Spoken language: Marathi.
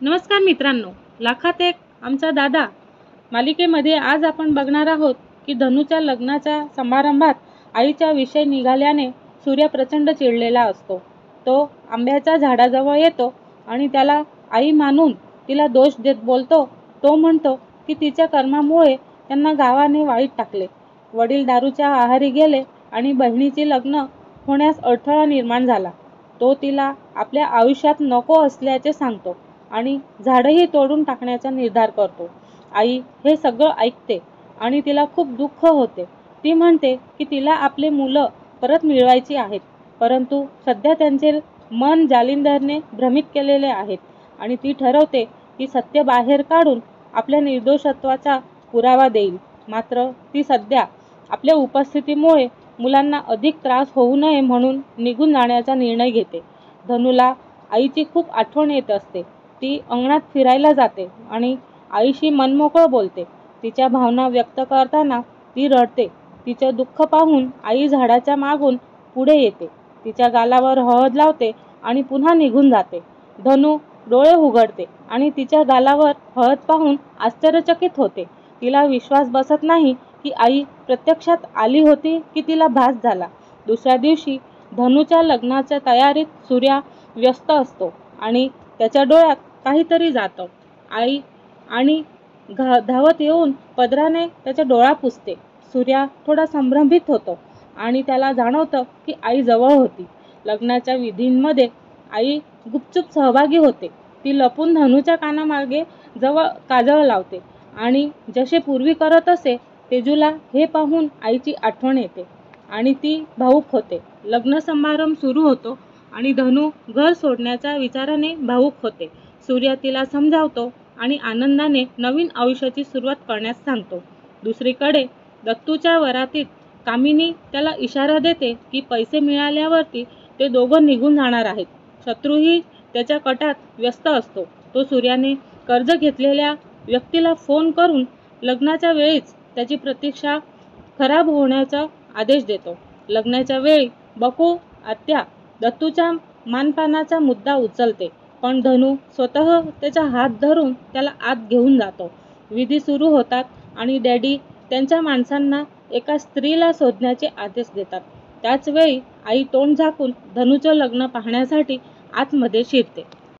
नमस्कार मित्रांनो, लाखात एक आमचा दादा मालिकेमध्ये आज आपण बघणार आहोत की धनूच्या लग्नाच्या समारंभात आईचा विषय निघाल्याने सूर्य प्रचंड चिडलेला असतो। तो आंब्याच्या झाडाजवळ येतो आणि त्याला आई मानून तिला दोष देत बोलतो। तो म्हणतो की तिच्या कर्मामुळे त्यांना गावाने वाईट टाकले, वडील दारूच्या आहारी गेले आणि बहिणीचे लग्न होण्यास अडथळा निर्माण झाला। तो तिला आपल्या आयुष्यात नको असल्याचे सांगतो आणि झाडही तोडून टाकण्याचा निर्धार करतो। आई हे सगळं ऐकते आणि तिला खूप दुःख होते। ती म्हणते की तिला आपले मुलं परत मिळवायची आहेत, परंतु सध्या त्यांचे मन जालिंदरने भ्रमित केलेले आहेत आणि ती ठरवते की सत्य बाहेर काढून आपल्या निर्दोषत्वाचा पुरावा देईल। मात्र ती सध्या आपल्या उपस्थितीमुळे मुलांना अधिक त्रास होऊ नये म्हणून निघून जाण्याचा निर्णय घेते। धनूला आईची खूप आठवण येत असते। ती अंगणात फिरायला जाते आणि आईशी मनमोकळं बोलते। तिच्या भावना व्यक्त करताना ती रडते। तिचे दुःख पाहून आई झाडाच्या मागून पुढे येते, तिच्या गालावर हळद लावते आणि पुन्हा निघून जाते। धनू डोळे उघडते आणि तिच्या गालावर हळद पाहून आश्चर्यचकित होते। तिला विश्वास बसत नाही की आई प्रत्यक्षात आली होती की तिला भास झाला। दुसऱ्या दिवशी धनूच्या लग्नाच्या तयारीत सूर्या व्यस्त असतो आणि त्याच्या डोळ्यात काहीतरी जातं। आई आणि धावत येऊन पदराने त्याचा डोळा पुसते। सूर्या थोडा संभ्रमित होतो आणि त्याला जाणवतं की आई जवळ होती। लग्नाच्या विधींमध्ये आई गुपचूप सहभागी होते। ती लपून धनूच्या कानामागे जवळ काजळ लावते आणि जसे पूर्वी करत असे। तेजूला हे पाहून आईची आठवण येते आणि ती भावूक होते। लग्न समारंभ सुरू होतो आणि धनू घर सोडण्याच्या विचाराने भावूक होते। सूर्य तिला समजावतो आणि आनंदाने नवीन आयुष्याची सुरुवात करण्यास सांगतो। दुसरीकडे दत्तूच्या वरातीत कामिनी त्याला इशारा देते की पैसे मिळाल्यावरती ते दोघं निघून जाणार आहेत। शत्रूही त्याच्या कटात व्यस्त असतो। तो सूर्याने कर्ज घेतलेल्या व्यक्तीला फोन करून लग्नाच्या वेळीच त्याची प्रतीक्षा खराब होण्याचा आदेश देतो। लग्नाच्या वेळी बकू आत्या दत्तूच्या मानपानाचा मुद्दा उचलते, पण धनू स्वतः त्याचा हात धरून त्याला आत घेऊन जातो। विधी सुरू होतात आणि डॅडी त्यांच्या माणसांना एका स्त्रीला शोधण्याचे आदेश देतात। त्याच वेळी आई तोंड झाकून धनूचं लग्न पाहण्यासाठी आतमध्ये शिरते।